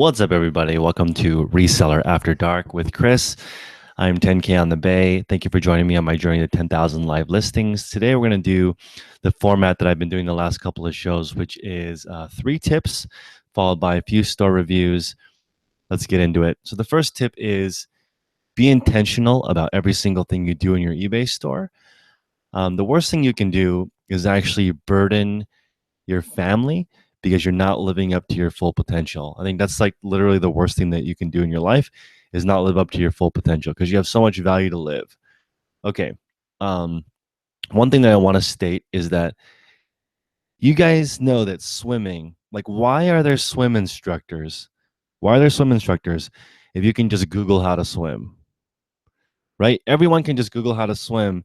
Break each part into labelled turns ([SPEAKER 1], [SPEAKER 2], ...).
[SPEAKER 1] What's up, everybody? Welcome to Reseller After Dark with Chris. I'm 10K on the Bay. Thank you for joining me on my journey to 10,000 live listings. Today, we're going to do the format that I've been doing the last couple of shows, which is 3 tips followed by a few store reviews. Let's get into it. So the first tip is be intentional about every single thing you do in your eBay store. The worst thing you can do is actually burden your family because you're not living up to your full potential. I think that's like literally the worst thing that you can do in your life is not live up to your full potential because you have so much value to live. Okay. Um, One thing that I want to state is that you guys know that swimming, like, why are there swim instructors? Why are there swim instructors if you can just Google how to swim, right? Everyone can just Google how to swim.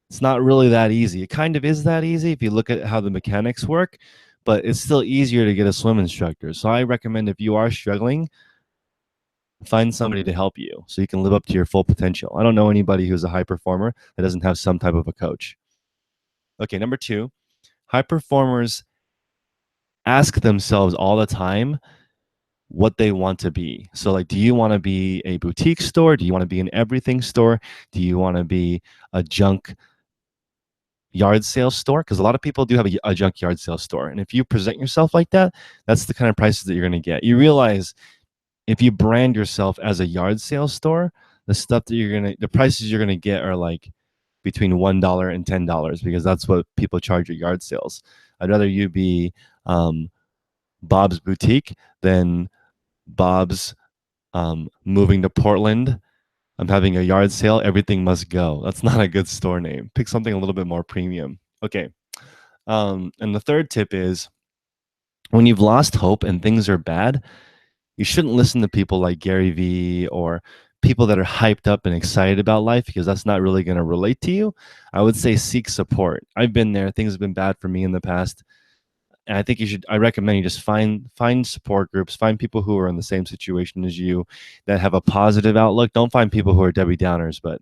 [SPEAKER 1] It's not really that easy. It kind of is that easy if you look at how the mechanics work, but it's still easier to get a swim instructor. So I recommend if you are struggling, find somebody to help you so you can live up to your full potential. I don't know anybody who's a high performer that doesn't have some type of a coach. Okay, number 2, high performers ask themselves all the time what they want to be. So, like, do you want to be a boutique store? Do you want to be an everything store? Do you want to be a junk yard sale store? Because a lot of people do have a junk yard sale store. And if you present yourself like that, that's the kind of prices that you're going to get. You realize if you brand yourself as a yard sale store, the prices you're going to get are like between $1 and $10 because that's what people charge at yard sales. I'd rather you be Bob's Boutique than Bob's moving to Portland. I'm having a yard sale. Everything must go. That's not a good store name. Pick something a little bit more premium. Okay. And the third tip is when you've lost hope and things are bad, you shouldn't listen to people like Gary Vee or people that are hyped up and excited about life because that's not really going to relate to you. I would say seek support. I've been there. Things have been bad for me in the past. And I think I recommend you just find support groups, find people who are in the same situation as you that have a positive outlook. Don't find people who are Debbie Downers, but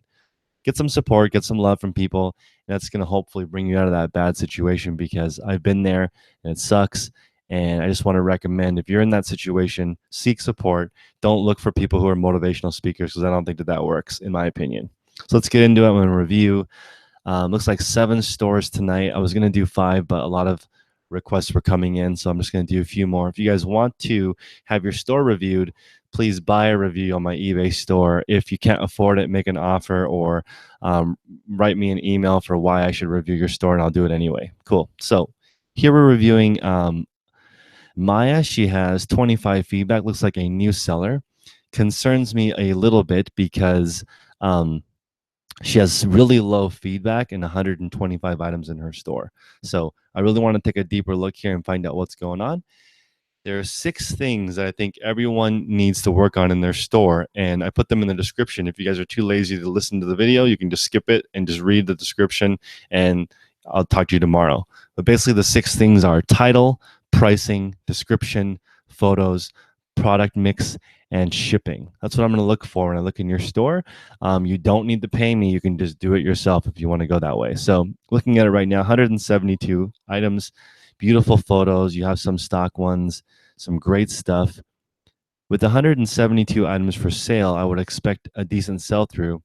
[SPEAKER 1] get some support, get some love from people. And that's going to hopefully bring you out of that bad situation because I've been there and it sucks. And I just want to recommend if you're in that situation, seek support. Don't look for people who are motivational speakers because I don't think that works, in my opinion. So let's get into it. I'm going to review. Looks like 7 stores tonight. I was going to do 5, but a lot of requests were coming in, so I'm just going to do a few more. If you guys want to have your store reviewed, please buy a review on my eBay store. If you can't afford it, make an offer or write me an email for why I should review your store, and I'll do it anyway. Cool. So here we're reviewing Maya. She has 25 feedback. Looks like a new seller. Concerns me a little bit because she has really low feedback and 125 items in her store. So I really want to take a deeper look here and find out what's going on. There are 6 things that I think everyone needs to work on in their store, and I put them in the description. If you guys are too lazy to listen to the video, you can just skip it and just read the description, and I'll talk to you tomorrow. But basically, the 6 things are title, pricing, description, photos, product mix, and shipping. That's what I'm going to look for when I look in your store. You don't need to pay me. You can just do it yourself if you want to go that way. So looking at it right now, 172 items, beautiful photos. You have some stock ones, some great stuff. With 172 items for sale, I would expect a decent sell-through,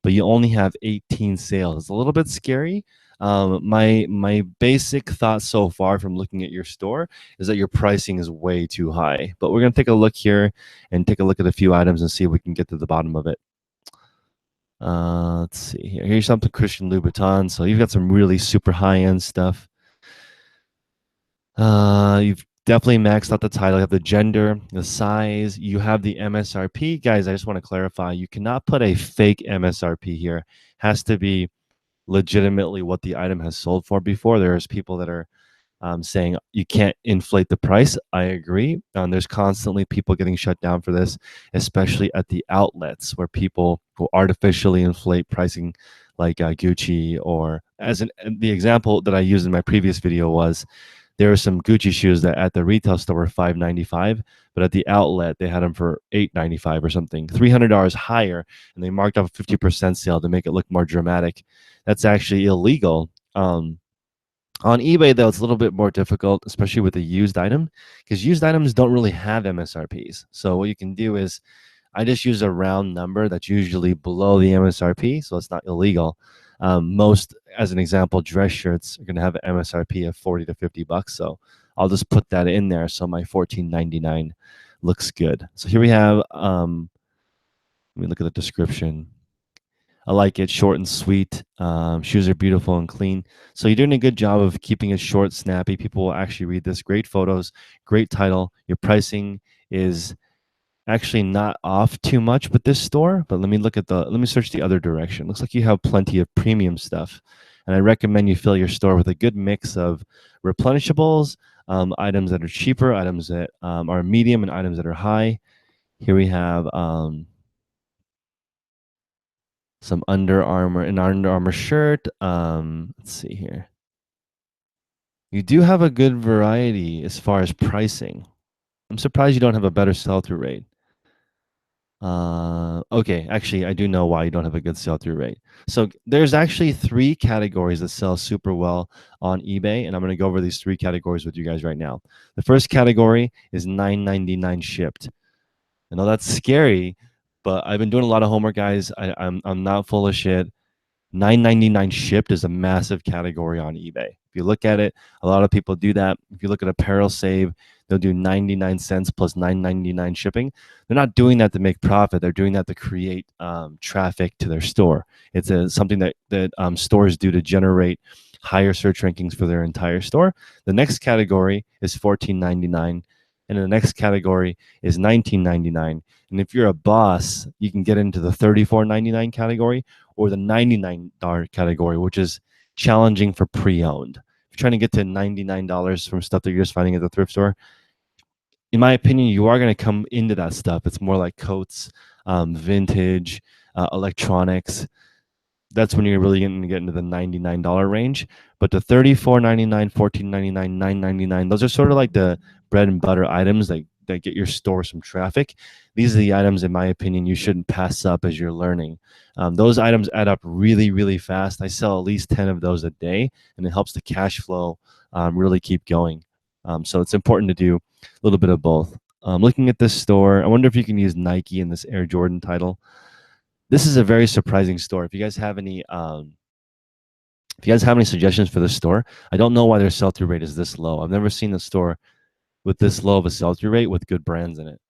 [SPEAKER 1] but you only have 18 sales. It's a little bit scary. My basic thought so far from looking at your store is that your pricing is way too high. But we're going to take a look here and take a look at a few items and see if we can get to the bottom of it. Let's see here. Here's something Christian Louboutin. So you've got some really super high-end stuff. You've definitely maxed out the title. You have the gender, the size. You have the MSRP. Guys, I just want to clarify. You cannot put a fake MSRP here. It has to be legitimately what the item has sold for before. There's people that are saying you can't inflate the price. I agree. There's constantly people getting shut down for this, especially at the outlets where people will artificially inflate pricing, like Gucci, or the example that I used in my previous video was there were some Gucci shoes that at the retail store were $595, but at the outlet they had them for $895 or something, $300 higher, and they marked off a 50% sale to make it look more dramatic. That's actually illegal. On eBay, though, it's a little bit more difficult, especially with a used item, because used items don't really have MSRPs. So what you can do is I just use a round number that's usually below the MSRP, so it's not illegal. Most, as an example, dress shirts are going to have an MSRP of 40 to 50 bucks. So I'll just put that in there. So my 14.99 looks good. So here we have, let me look at the description. I like it short and sweet. Shoes are beautiful and clean. So you're doing a good job of keeping it short, snappy. People will actually read this. Great photos, great title. Your pricing is actually not off too much with this store, but let me search the other direction. Looks like you have plenty of premium stuff. And I recommend you fill your store with a good mix of replenishables, items that are cheaper, items that are medium, and items that are high. Here we have some an Under Armour shirt. Let's see here. You do have a good variety as far as pricing. I'm surprised you don't have a better sell-through rate. Okay, actually, I do know why you don't have a good sell-through rate. So there's actually 3 categories that sell super well on eBay, and I'm going to go over these 3 categories with you guys right now. The first category is $9.99 shipped. I know that's scary, but I've been doing a lot of homework, guys. I'm not full of shit. $9.99 shipped is a massive category on eBay. If you look at it, a lot of people do that. If you look at Apparel Save, they'll do 99 cents plus $9.99 shipping. They're not doing that to make profit. They're doing that to create traffic to their store. It's something that stores do to generate higher search rankings for their entire store. The next category is $14.99, and the next category is $19.99. And if you're a boss, you can get into the $34.99 category or the $99 category, which is challenging for pre-owned. If you're trying to get to $99 from stuff that you're just finding at the thrift store, in my opinion, you are going to come into that stuff. It's more like coats, vintage, electronics. That's when you're really going to get into the $99 range. But the $34.99, $14.99, $9.99, those are sort of like the bread and butter items that get your store some traffic. These are the items, in my opinion, you shouldn't pass up as you're learning. Those items add up really, really fast. I sell at least 10 of those a day, and it helps the cash flow really keep going. So it's important to do a little bit of both. Looking at this store, I wonder if you can use Nike in this Air Jordan title. This is a very surprising store. If you guys have any suggestions for this store, I don't know why their sell-through rate is this low. I've never seen a store with this low of a sell-through rate with good brands in it.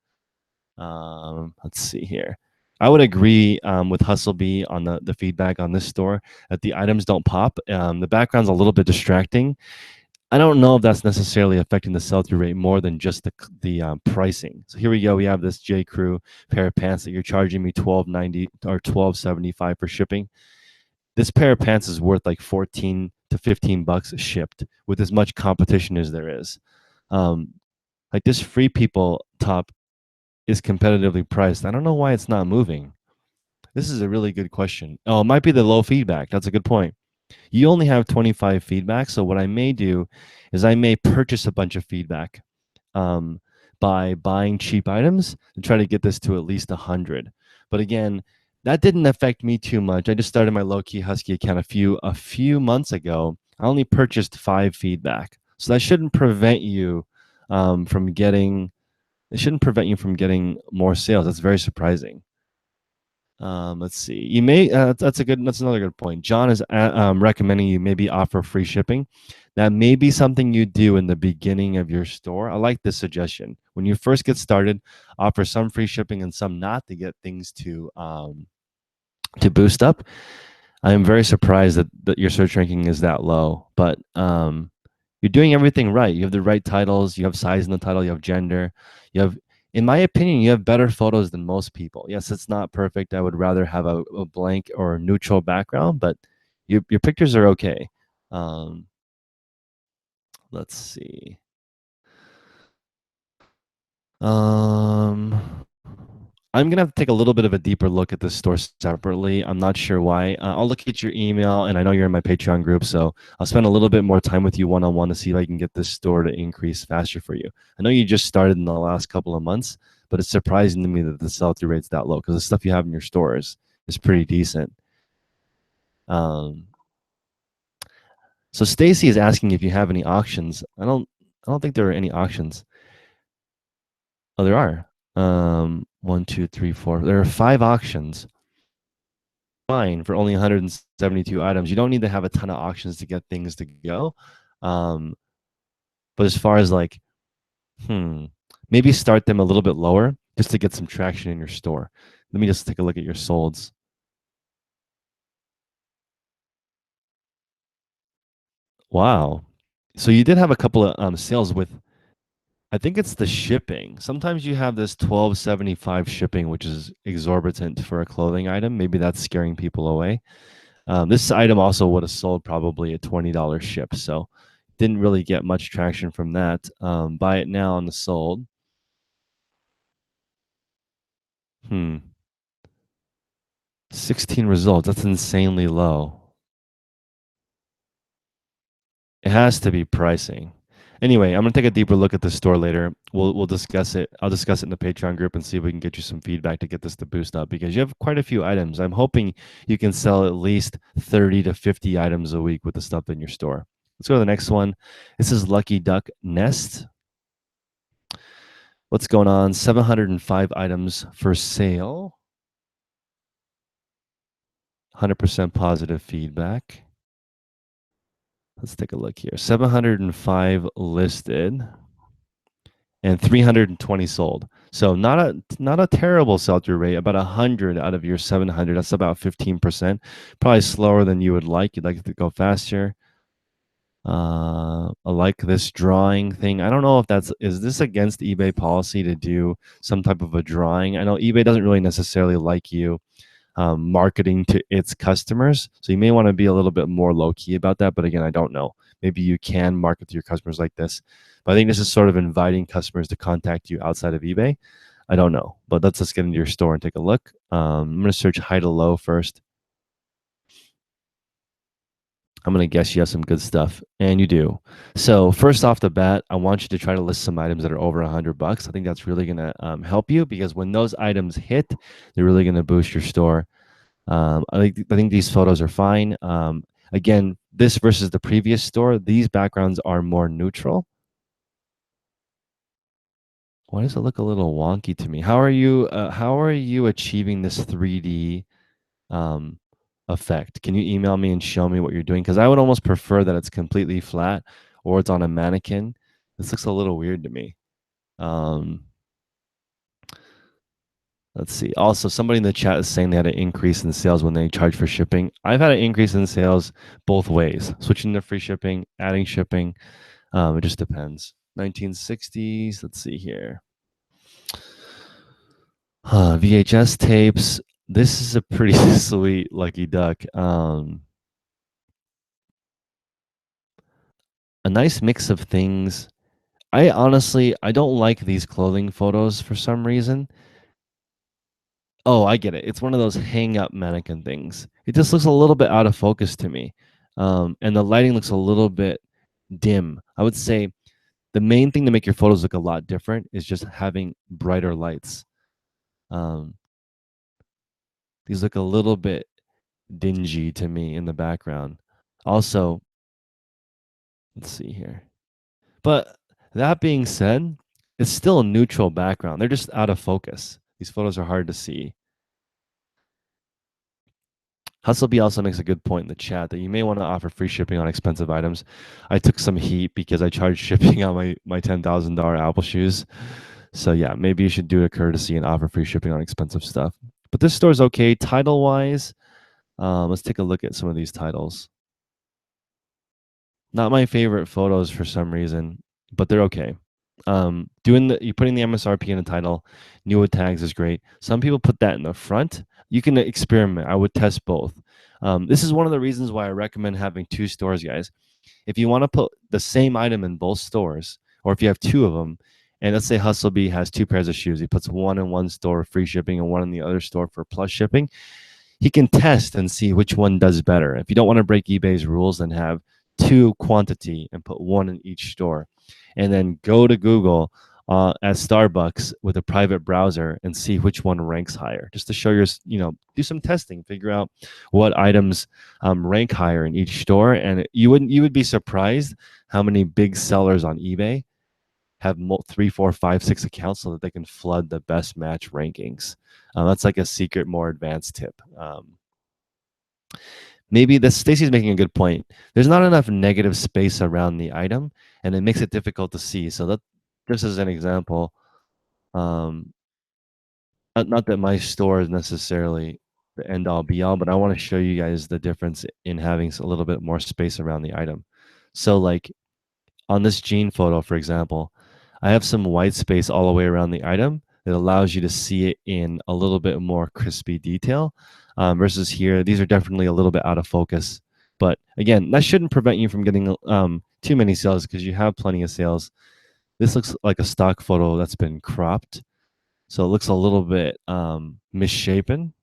[SPEAKER 1] Let's see here. I would agree with Hustlebee on the feedback on this store that the items don't pop. The background's a little bit distracting. I don't know if that's necessarily affecting the sell-through rate more than just the pricing. So here we go. We have this J. Crew pair of pants that you're charging me $12.90 or $12.75 for shipping. This pair of pants is worth like 14 to 15 bucks shipped with as much competition as there is. Like this Free People top is competitively priced. I don't know why it's not moving. This is a really good question. Oh, it might be the low feedback. That's a good point. You only have 25 feedback. So what I may do is I may purchase a bunch of feedback by buying cheap items and try to get this to at least 100. But again, that didn't affect me too much. I just started my low-key Husky account a few months ago. I only purchased 5 feedback. So that shouldn't prevent you from getting more sales. That's very surprising. Let's see. You may that's another good point. John is recommending you maybe offer free shipping. That may be something you do in the beginning of your store. I like this suggestion. When you first get started, offer some free shipping and some not to get things to boost up. I am very surprised that your search ranking is that low, but you're doing everything right. You have the right titles, you have size in the title, you have gender, you have, in my opinion, you have better photos than most people. Yes, it's not perfect. I would rather have a blank or neutral background, but your pictures are okay. Let's see. I'm gonna have to take a little bit of a deeper look at this store separately. I'm not sure why. I'll look at your email, and I know you're in my Patreon group, so I'll spend a little bit more time with you one-on-one to see if I can get this store to increase faster for you. I know you just started in the last couple of months, but it's surprising to me that the sell-through rate's that low because the stuff you have in your stores is pretty decent. So So Stacy is asking if you have any auctions. I don't think there are any auctions. Oh, there are. One, two, three, four. There are 5 auctions. Fine for only 172 items. You don't need to have a ton of auctions to get things to go. Um, but as far as like, maybe start them a little bit lower just to get some traction in your store. Let me just take a look at your solds. Wow. So you did have a couple of sales with, I think it's the shipping. Sometimes you have this 12.75 shipping, which is exorbitant for a clothing item. Maybe that's scaring people away. This item also would have sold probably a $20 ship. So didn't really get much traction from that. Buy it now on the sold. 16 results. That's insanely low. It has to be pricing. Anyway, I'm gonna take a deeper look at the store later. We'll discuss it. I'll discuss it in the Patreon group and see if we can get you some feedback to get this to boost up because you have quite a few items. I'm hoping you can sell at least 30 to 50 items a week with the stuff in your store. Let's go to the next one. This is Lucky Duck Nest. What's going on? 705 items for sale. 100% positive feedback. Let's take a look here. 705 listed and 320 sold. So not a terrible sell-through rate. About 100 out of your 700. That's about 15%. Probably slower than you would like. You'd like it to go faster. I like this drawing thing. I don't know if is this against eBay policy to do some type of a drawing? I know eBay doesn't really necessarily like you marketing to its customers. So you may want to be a little bit more low key about that. But again, I don't know. Maybe you can market to your customers like this. But I think this is sort of inviting customers to contact you outside of eBay. I don't know. But let's just get into your store and take a look. I'm going to search high to low first. I'm going to guess you have some good stuff. And you do. So first off the bat, I want you to try to list some items that are over $100. I think that's really going to help you because when those items hit, they're really going to boost your store. I think these photos are fine. Again, this versus the previous store, these backgrounds are more neutral. Why does it look a little wonky to me? How are you achieving this 3D effect? Can you email me and show me what you're doing? Because I would almost prefer that it's completely flat or it's on a mannequin. This looks a little weird to me. Let's see. Also, somebody in the chat is saying they had an increase in sales when they charge for shipping. I've had an increase in sales both ways, switching to free shipping, adding shipping. It just depends. 1960s. Let's see here. VHS tapes. This is a pretty sweet Lucky Duck. A nice mix of things. I don't like these clothing photos for some reason. Oh, I get it. It's one of those hang up mannequin things. It just looks a little bit out of focus to me. And the lighting looks a little bit dim. I would say the main thing to make your photos look a lot different is just having brighter lights. These look a little bit dingy to me in the background. Also, let's see here. But that being said, it's still a neutral background. They're just out of focus. These photos are hard to see. Hustlebee also makes a good point in the chat that you may want to offer free shipping on expensive items. I took some heat because I charged shipping on my $10,000 Apple shoes. So yeah, maybe you should do a courtesy and offer free shipping on expensive stuff. But this store's okay. Title-wise, let's take a look at some of these titles. Not my favorite photos for some reason, but they're okay. You putting the MSRP in the title, new tags is great. Some people put that in the front. You can experiment. I would test both. This is one of the reasons why I recommend having 2 stores, guys. If you want to put the same item in both stores, or if you have 2 of them, and let's say Hustlebee has 2 pairs of shoes, he puts one in one store free shipping and one in the other store for plus shipping. He can test and see which one does better. If you don't want to break eBay's rules, then have 2 quantity and put 1 in each store. And then go to Google at Starbucks with a private browser and see which one ranks higher, just to show your, do some testing, figure out what items rank higher in each store. And you would be surprised how many big sellers on eBay have 3, 4, 5, 6 accounts so that they can flood the best match rankings. That's like a secret, more advanced tip. Maybe this Stacy's making a good point. There's not enough negative space around the item, and it makes it difficult to see. So that just as an example, um, not that my store is necessarily the end all be all, but I want to show you guys the difference in having a little bit more space around the item. So like on this jean photo, for example, I have some white space all the way around the item that allows you to see it in a little bit more crispy detail. Versus here, these are definitely a little bit out of focus. But again, that shouldn't prevent you from getting too many sales because you have plenty of sales. This looks like a stock photo that's been cropped. So it looks a little bit misshapen.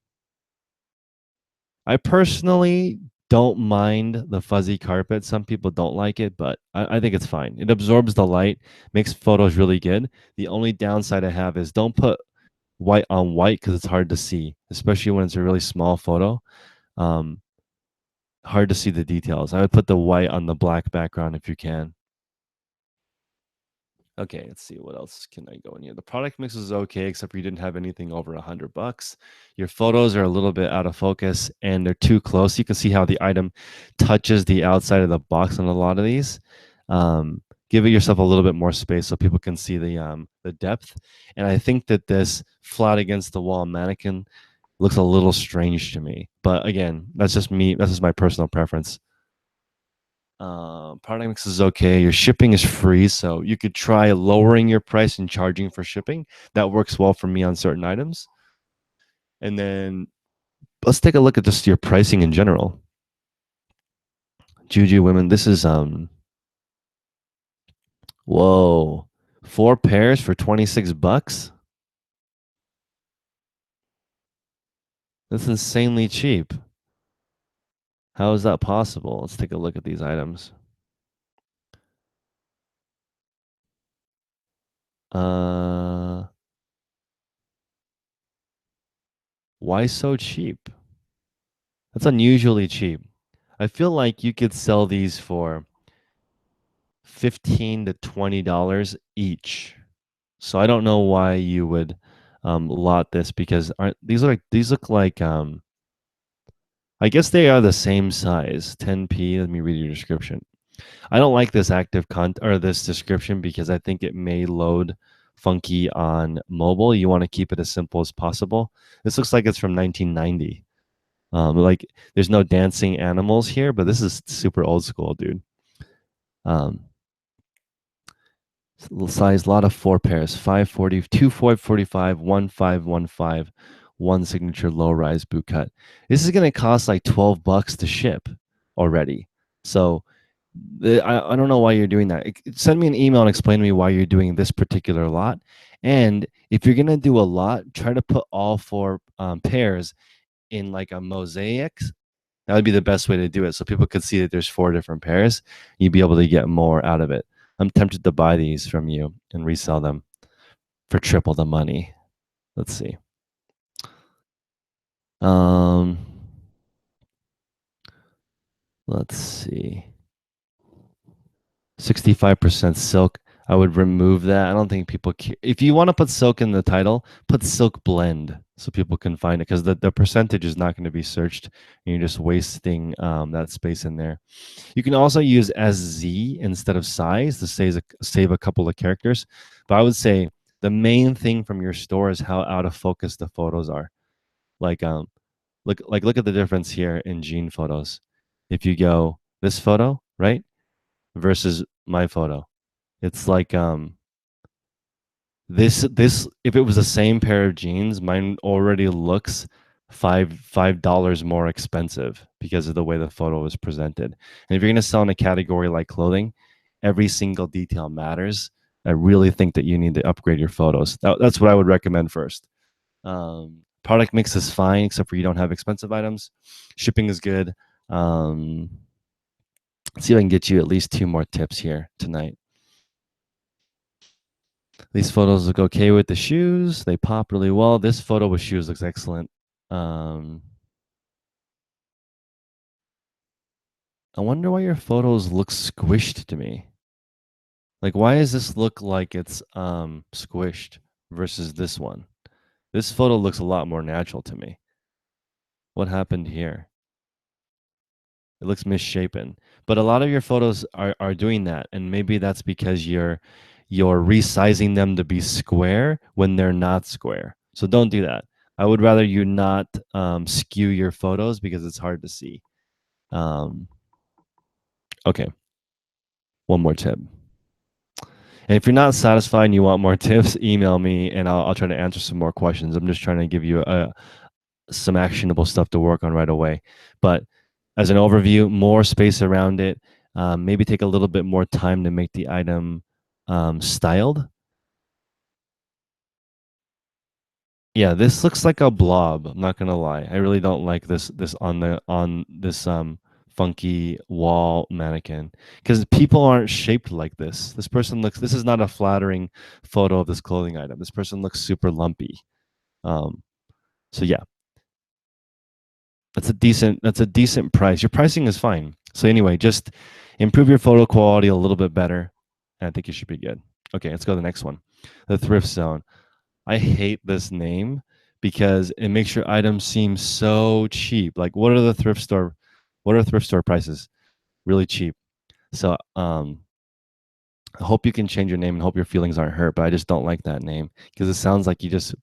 [SPEAKER 1] I personally don't mind the fuzzy carpet. Some people don't like it, but I think it's fine. It absorbs the light, makes photos really good. The only downside I have is don't put white on white because it's hard to see, especially when it's a really small photo. Um, Hard to see the details. I would put the white on the black background if you can. Okay, let's see what else can I go in here. The product mix is okay, except for you didn't have anything over $100. Your photos are a little bit out of focus and they're too close. You can see how the item touches the outside of the box on a lot of these. Give yourself a little bit more space so people can see the depth. And I think that this flat against the wall mannequin looks a little strange to me. But again, that's just me. That's just my personal preference. Product mix is okay. Your shipping is free, so you could try lowering your price and charging for shipping. That works well for me on certain items. And then let's take a look at just your pricing in general. Juju women, this is whoa, 4 pairs for $26. That's insanely cheap. How is that possible? Let's take a look at these items. Why so cheap? That's unusually cheap. I feel like you could sell these for $15 to $20 each. So I don't know why you would lot this because aren't these look like I guess they are the same size 10p. Let me read your description. I don't like this active or this description because I think it may load funky on mobile. You want to keep it as simple as possible. This looks like it's from 1990. Like there's no dancing animals here, but this is super old school, dude. Size, lot of 4 pairs, 540, 2 445, 1515, one signature low rise boot cut. This is going to cost like $12 to ship already. So I don't know why you're doing that. Send me an email and explain to me why you're doing this particular lot. And if you're going to do a lot, try to put all 4 pairs in like a mosaic. That would be the best way to do it. So people could see that there's 4 different pairs. You'd be able to get more out of it. I'm tempted to buy these from you and resell them for triple the money. Let's see. Let's see. 65% silk. I would remove that. I don't think people care. If you want to put silk in the title, put silk blend so people can find it because the percentage is not going to be searched and you're just wasting that space in there. You can also use SZ instead of size to save a couple of characters. But I would say the main thing from your store is how out of focus the photos are. Like look at the difference here in jean photos. If you go this photo, right, versus my photo, it's like this if it was the same pair of jeans, mine already looks $5 more expensive because of the way the photo was presented. And if you're going to sell in a category like clothing, every single detail matters. I really think that you need to upgrade your photos. That's what I would recommend first. Product mix is fine, except for you don't have expensive items. Shipping is good. Let's see if I can get you at least 2 more tips here tonight. These photos look okay with the shoes. They pop really well. This photo with shoes looks excellent. Um, I wonder why your photos look squished to me. Like, why does this look like it's squished versus this one? This photo looks a lot more natural to me. What happened here? It looks misshapen. But a lot of your photos are doing that, and maybe that's because you're resizing them to be square when they're not square. So don't do that. I would rather you not skew your photos because it's hard to see. Um, okay, one more tip. And if you're not satisfied and you want more tips, email me and I'll try to answer some more questions. I'm just trying to give you some actionable stuff to work on right away. But as an overview, more space around it. Maybe take a little bit more time to make the item styled. Yeah, this looks like a blob. I'm not gonna lie. I really don't like this on this funky wall mannequin because people aren't shaped like this. This person looks. This is not a flattering photo of this clothing item. This person looks super lumpy. Um, so yeah, that's a decent price. Your pricing is fine. So anyway, just improve your photo quality a little bit better, and I think you should be good. Okay, let's go to the next one. The thrift zone. I hate this name because it makes your items seem so cheap. Like what are thrift store prices? Really cheap. So I hope you can change your name and hope your feelings aren't hurt, but I just don't like that name because it sounds like you just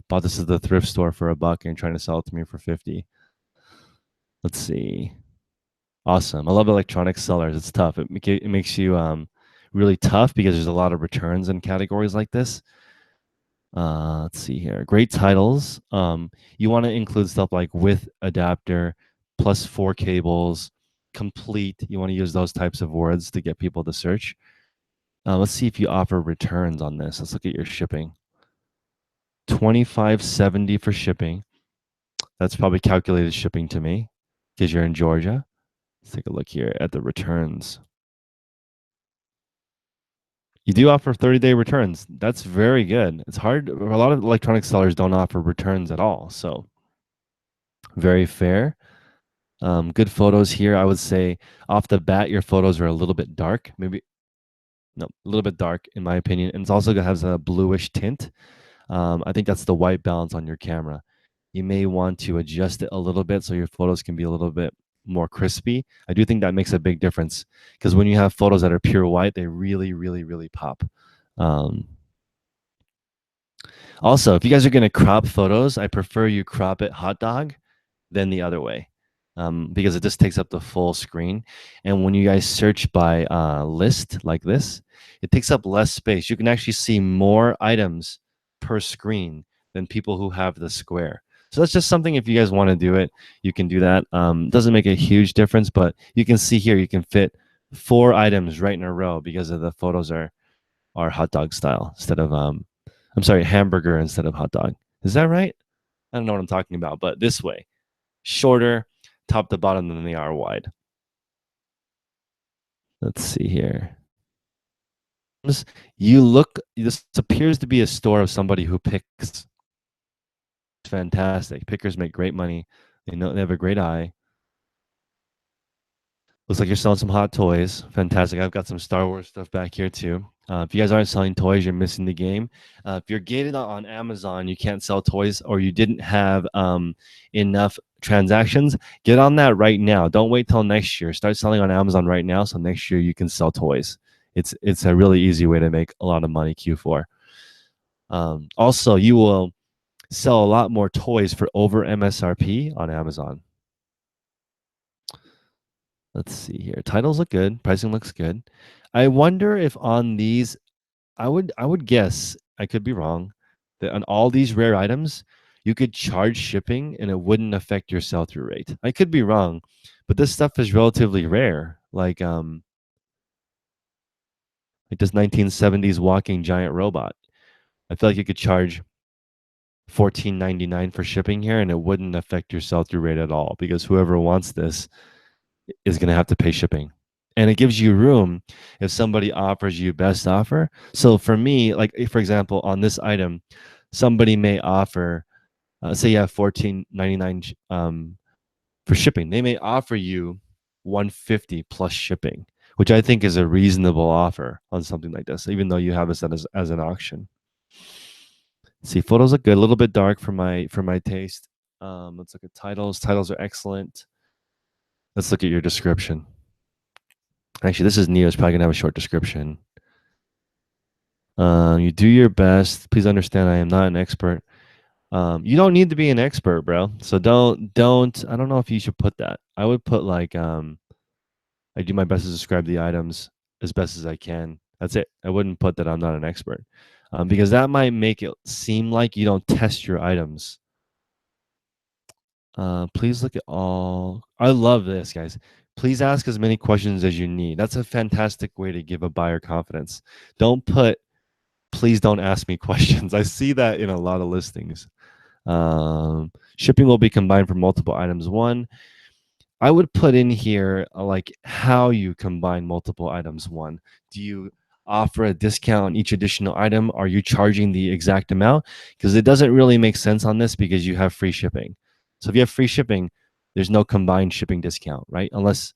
[SPEAKER 1] bought this at the thrift store for $1 and you're trying to sell it to me for 50. Let's see. Awesome. I love electronic sellers. It's tough. It makes you really tough because there's a lot of returns in categories like this. Let's see here. Great titles. You want to include stuff like with adapter, plus 4 cables, complete. You want to use those types of words to get people to search. Let's see if you offer returns on this. Let's look at your shipping. 25.70 for shipping. That's probably calculated shipping to me because you're in Georgia. Let's take a look here at the returns. You do offer 30-day returns. That's very good. It's hard. A lot of electronic sellers don't offer returns at all. So very fair. Good photos here. I would say off the bat, your photos are a little bit dark. Maybe no, a little bit dark in my opinion. And it's also has a bluish tint. I think that's the white balance on your camera. You may want to adjust it a little bit so your photos can be a little bit more crispy. I do think that makes a big difference because when you have photos that are pure white, they really, really, really pop. Um, Also, if you guys are going to crop photos, I prefer you crop it hot dog than the other way because it just takes up the full screen. And when you guys search by list like this, it takes up less space. You can actually see more items per screen than people who have the square. So that's just something, if you guys want to do it, you can do that. Doesn't make a huge difference, but you can see here, you can fit 4 items right in a row because of the photos are hot dog style instead of I'm sorry, hamburger instead of hot dog. Is that right? I don't know what I'm talking about, but this way, shorter, top to bottom than they are wide. Let's see here. You look. This appears to be a store of somebody who picks. Fantastic. Pickers make great money. They know they have a great eye. Looks like you're selling some hot toys. Fantastic. I've got some Star Wars stuff back here too. If you guys aren't selling toys, you're missing the game. If you're gated on Amazon, you can't sell toys, or you didn't have enough transactions, get on that right now. Don't wait till next year. Start selling on Amazon right now, so next year you can sell toys. It's a really easy way to make a lot of money. Q4. Also, you will sell a lot more toys for over MSRP on Amazon. Let's see here. Titles look good. Pricing looks good. I wonder if on these, I would guess, I could be wrong, that on all these rare items, you could charge shipping and it wouldn't affect your sell-through rate. I could be wrong, but this stuff is relatively rare. Like this 1970s walking giant robot. I feel like you could charge $14.99 for shipping here and it wouldn't affect your sell-through rate at all because whoever wants this is going to have to pay shipping. and it gives you room if somebody offers you best offer. So for me, like for example, on this item, somebody may offer, say you have 14.99 for shipping. They may offer you 150 plus shipping, which I think is a reasonable offer on something like this, even though you have it set as an auction. See, photos look good, a little bit dark for my taste. Let's look at titles. Titles are excellent. Let's look at your description. Actually, this is Neo. It's probably gonna have a short description. You do your best. Please understand, I am not an expert. You don't need to be an expert, bro. So don't. I don't know if you should put that. I would put like I do my best to describe the items as best as I can. That's it. I wouldn't put that I'm not an expert, because that might make it seem like you don't test your items. Please look at all. I love this, guys. Please ask as many questions as you need. That's a fantastic way to give a buyer confidence. Don't put, please don't ask me questions. I see that in a lot of listings. Shipping will be combined for multiple items. One, I would put in here like how you combine multiple items. One, do you offer a discount on each additional item? Are you charging the exact amount? Because it doesn't really make sense on this because you have free shipping. So if you have free shipping, there's no combined shipping discount, right? Unless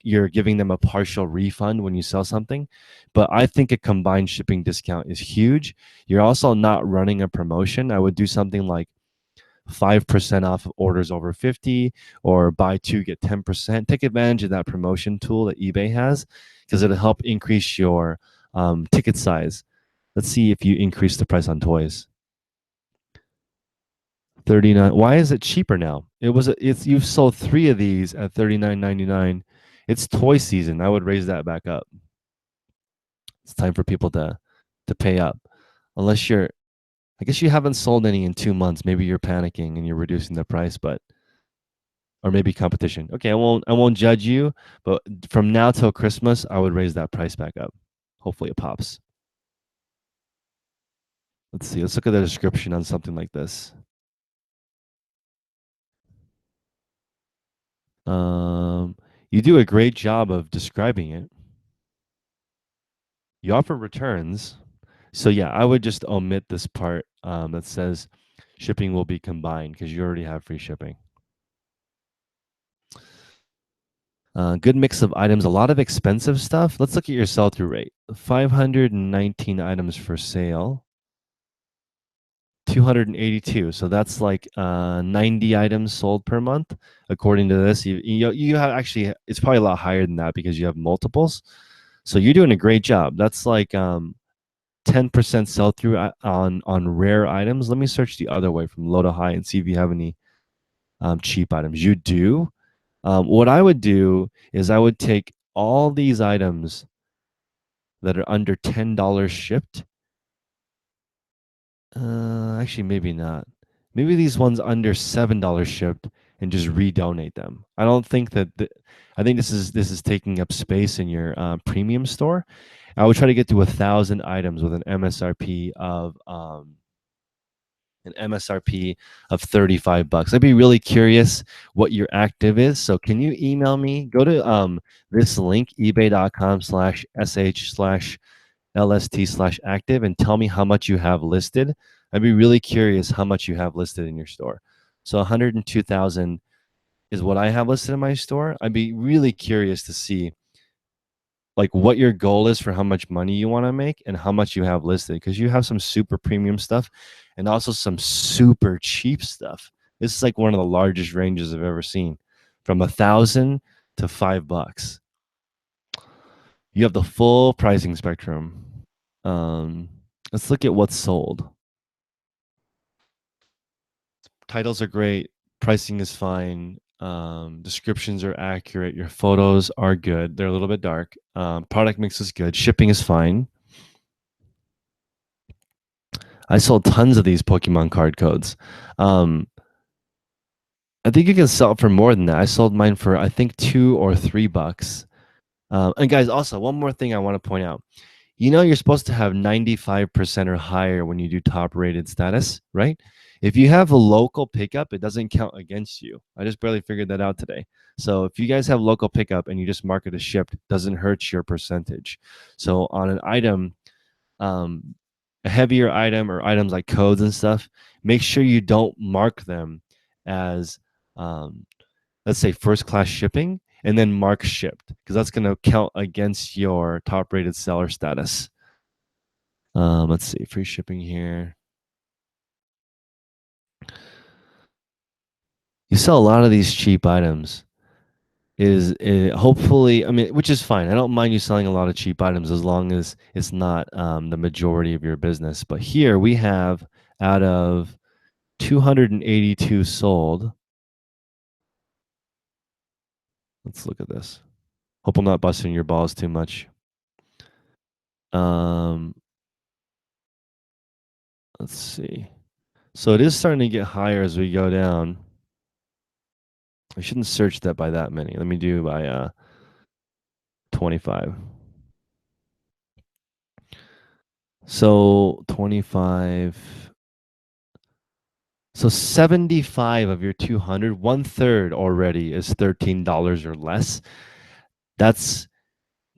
[SPEAKER 1] you're giving them a partial refund when you sell something. But I think a combined shipping discount is huge. You're also not running a promotion. I would do something like 5% off of orders over 50, or buy two get 10%. Take advantage of that promotion tool that eBay has, because it'll help increase your ticket size. Let's see if you increase the price on toys. 39. Why is it cheaper now? You've sold 3 of these at $39.99. It's toy season. I would raise that back up. It's time for people to pay up. Unless you're, I guess you haven't sold any in 2 months. Maybe you're panicking and you're reducing the price, but or maybe competition. Okay, I won't judge you, but from now till Christmas, I would raise that price back up. Hopefully it pops. Let's see. Let's look at the description on something like this. You do a great job of describing it. You offer returns. So yeah, I would just omit this part that says shipping will be combined, because you already have free shipping. Good mix of items, a lot of expensive stuff. Let's look at your sell-through rate. 519 items for sale. 282. So that's like 90 items sold per month. According to this, you have actually, it's probably a lot higher than that because you have multiples. So you're doing a great job. That's like 10% sell-through on rare items. Let me search the other way from low to high and see if you have any cheap items. You do. What I would do is I would take all these items that are under $10 shipped. Actually, maybe not. Maybe these ones under $7 shipped, and just redonate them. I don't think that. I think this is taking up space in your premium store. I would try to get to 1,000 items with an MSRP of $35. I'd be really curious what your active is. So can you email me? Go to this link, ebay.com/sh/LST/active, and tell me how much you have listed. I'd be really curious how much you have listed in your store. So 102,000 is what I have listed in my store. I'd be really curious to see like what your goal is for how much money you want to make and how much you have listed, because you have some super premium stuff and also some super cheap stuff. This is like one of the largest ranges I've ever seen, from 1,000 to $5. You have the full pricing spectrum. Let's look at what's sold. Titles are great. Pricing is fine. Descriptions are accurate. Your photos are good. They're a little bit dark. Product mix is good. Shipping is fine. I sold tons of these Pokemon card codes. I think you can sell it for more than that. I sold mine for, I think, $2 or $3. And guys, also one more thing I want to point out. you know you're supposed to have 95% or higher when you do top rated status, right? If you have a local pickup, it doesn't count against you. I just barely figured that out today. So if you guys have local pickup and you just mark it as shipped, doesn't hurt your percentage. So on an item, um, a heavier item or items like codes and stuff, make sure you don't mark them as, um, let's say, first class shipping and then mark shipped, because that's going to count against your top rated seller status. Let's see, free shipping here. You sell a lot of these cheap items. Is it, hopefully, I mean, which is fine. I don't mind you selling a lot of cheap items as long as it's not the majority of your business. But here we have, out of 282 sold. Let's look at this. Hope I'm not busting your balls too much. Um, let's see. So it is starting to get higher as we go down. I shouldn't search that by that many. Let me do by 25. So 25. So 75 of your 200, one third already is $13 or less. That's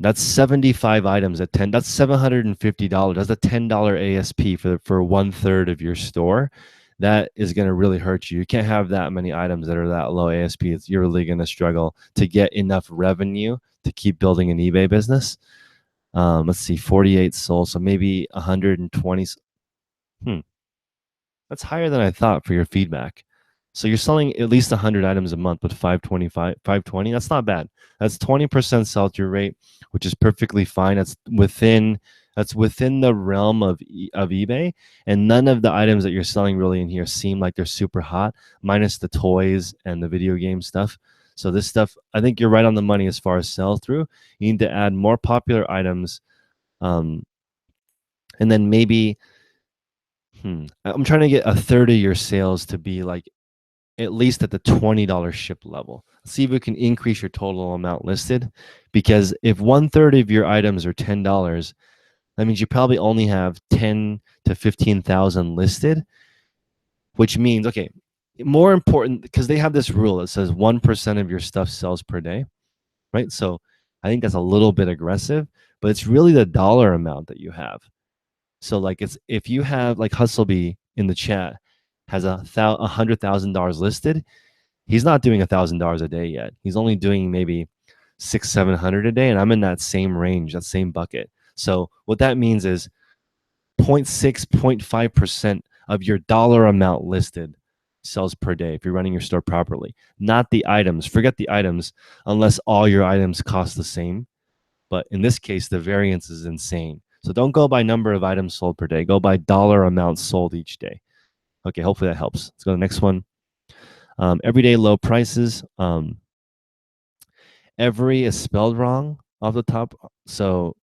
[SPEAKER 1] 75 items at 10. That's $750. That's a $10 ASP for one third of your store. That is going to really hurt you. You can't have that many items that are that low ASP. You're really going to struggle to get enough revenue to keep building an eBay business. Let's see, 48 sold, so maybe 120. Hmm. That's higher than I thought for your feedback. So you're selling at least 100 items a month with 520. That's not bad. That's 20% sell-through rate, which is perfectly fine. That's within the realm of eBay, and none of the items that you're selling really in here seem like they're super hot, minus the toys and the video game stuff. So this stuff, I think you're right on the money as far as sell-through. You need to add more popular items, um, and then maybe I'm trying to get a third of your sales to be like at least at the $20 ship level. See if we can increase your total amount listed. Because if one third of your items are $10, that means you probably only have 10 to 15,000 listed, which means, okay, more important, because they have this rule that says 1% of your stuff sells per day, right? So I think that's a little bit aggressive, but it's really the dollar amount that you have. So like, it's if you have, like, Hustlebee in the chat has $100,000 listed, he's not doing $1,000 a day yet. He's only doing maybe 600-700 a day, and I'm in that same range, that same bucket. So what that means is 0.6, 0.5% of your dollar amount listed sells per day if you're running your store properly. Not the items. Forget the items unless all your items cost the same. But in this case, the variance is insane. So don't go by number of items sold per day. Go by dollar amounts sold each day. Okay, hopefully that helps. Let's go to the next one. Everyday low prices. Every is spelled wrong off the top. So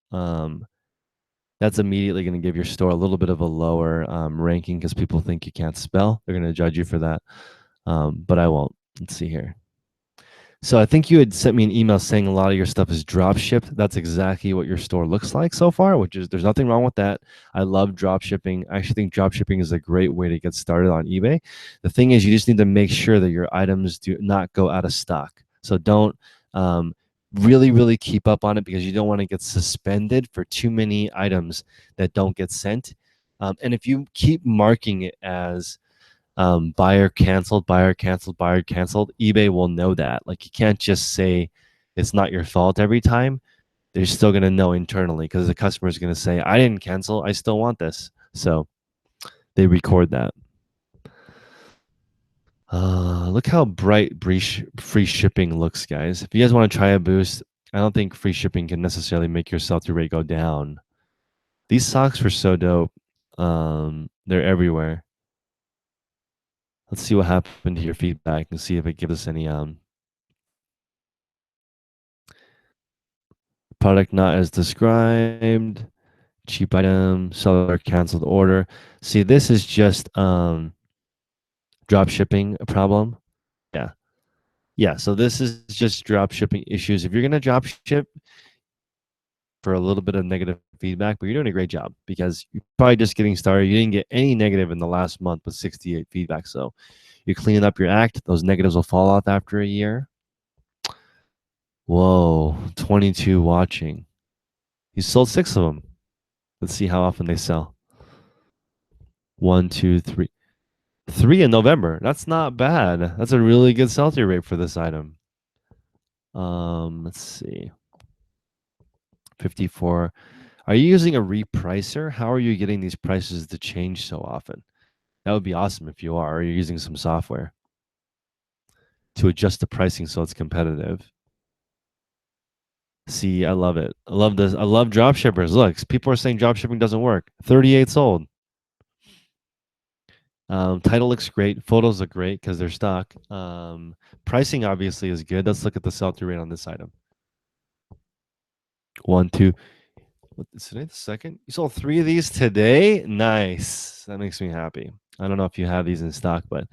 [SPEAKER 1] that's immediately going to give your store a little bit of a lower ranking because people think you can't spell. They're going to judge you for that. But I won't. Let's see here. So I think you had sent me an email saying a lot of your stuff is drop shipped. That's exactly what your store looks like so far, which is, there's nothing wrong with that. I love drop shipping. I actually think drop shipping is a great way to get started on eBay. The thing is, you just need to make sure that your items do not go out of stock. So don't really keep up on it, because you don't want to get suspended for too many items that don't get sent. And if you keep marking it as buyer canceled, buyer canceled, buyer canceled, eBay will know that. Like, you can't just say it's not your fault every time. They're still going to know internally, because the customer is going to say, I didn't cancel, I still want this. So they record that. Look how bright free shipping looks, guys. If you guys want to try a boost, I don't think free shipping can necessarily make your sell-through rate go down. These socks were so dope. They're everywhere. Let's see what happened to your feedback and see if it gives us any product not as described, cheap item, seller canceled order. See, this is just drop shipping problem. Yeah. Yeah, so this is just drop shipping issues. If you're going to drop ship, for a little bit of negative feedback, but you're doing a great job because you're probably just getting started. You didn't get any negative in the last month with 68 feedback. So you're cleaning up your act. Those negatives will fall off after a year. Whoa, 22 watching. You sold 6 of them. Let's see how often they sell. 1, 2, 3. 3 in November. That's not bad. That's a really good sell-through rate for this item. Let's see. 54. Are you using a repricer? How are you getting these prices to change so often? That would be awesome if you are. Or you're using some software to adjust the pricing so it's competitive. See, I love it. I love this. I love drop shippers. Look, people are saying drop shipping doesn't work. 38 sold. Title looks great. Photos look great because they're stock. Pricing obviously is good. Let's look at the sell-through rate on this item. 1, 2. Is today the second? You sold 3 of these today? Nice. That makes me happy. I don't know if you have these in stock, but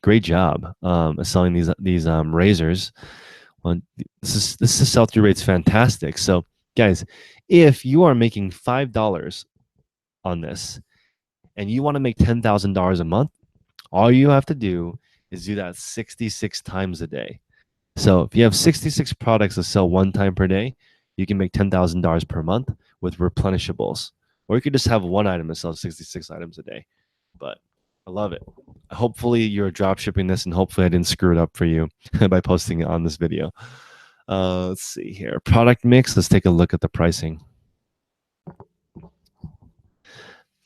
[SPEAKER 1] great job selling these razors. This is sell-through rate's fantastic. So, guys, if you are making $5 on this and you want to make $10,000 a month, all you have to do is do that 66 times a day. So if you have 66 products to sell one time per day, you can make $10,000 per month with replenishables. Or you could just have one item that sells 66 items a day. But I love it. Hopefully you're drop shipping this, and hopefully I didn't screw it up for you by posting it on this video. Let's see here. Product mix. Let's take a look at the pricing.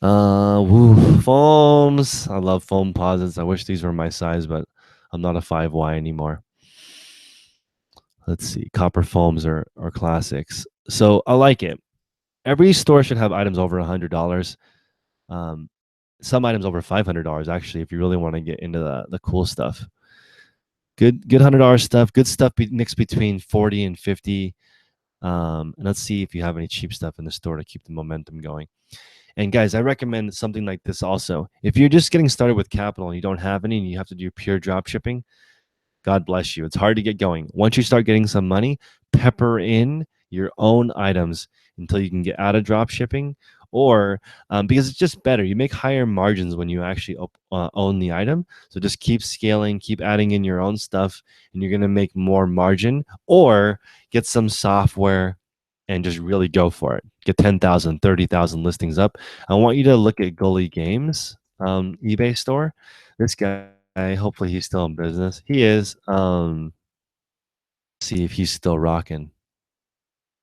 [SPEAKER 1] Foams. I love foam posits. I wish these were my size, but I'm not a 5Y anymore. Let's see. Copper foams are classics. So I like it. Every store should have items over $100. Some items over $500 actually, if you really want to get into the cool stuff. Good $100 stuff. Good stuff mixed between 40 and 50. And let's see if you have any cheap stuff in the store to keep the momentum going. And guys, I recommend something like this also. If you're just getting started with capital and you don't have any and you have to do pure drop shipping, God bless you. It's hard to get going. Once you start getting some money, pepper in your own items until you can get out of drop shipping, or because it's just better. You make higher margins when you actually own the item. So just keep scaling, keep adding in your own stuff, and you're going to make more margin, or get some software and just really go for it. Get 10,000, 30,000 listings up. I want you to look at Gully Games eBay store. This guy, hopefully he's still in business. He is. See if he's still rocking.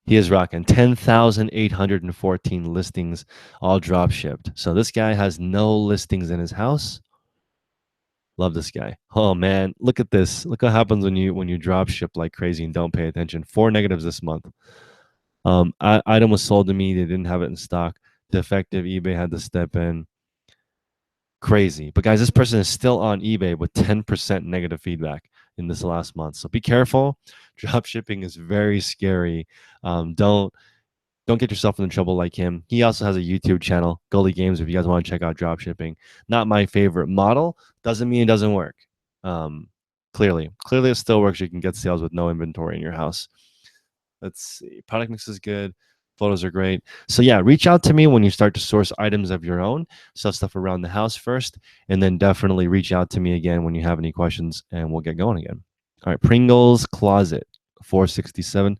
[SPEAKER 1] He is rocking 10,814 listings, all drop shipped. So this guy has no listings in his house. Love this guy. Oh man, look at this. Look what happens when you drop ship like crazy and don't pay attention. 4 negatives this month. Item was sold to me. They didn't have it in stock. Defective. eBay had to step in. Crazy. But guys, this person is still on eBay with 10% negative feedback in this last month. So be careful. Drop shipping is very scary. Don't get yourself into trouble like him. He also has a YouTube channel, Gully Games, if you guys want to check out drop shipping. Not my favorite model. Doesn't mean it doesn't work. Clearly it still works. You can get sales with no inventory in your house. Let's see. Product mix is good. Photos are great. So yeah, reach out to me when you start to source items of your own. Sell stuff around the house first, and then definitely reach out to me again when you have any questions, and we'll get going again. All right, Pringles Closet, 467.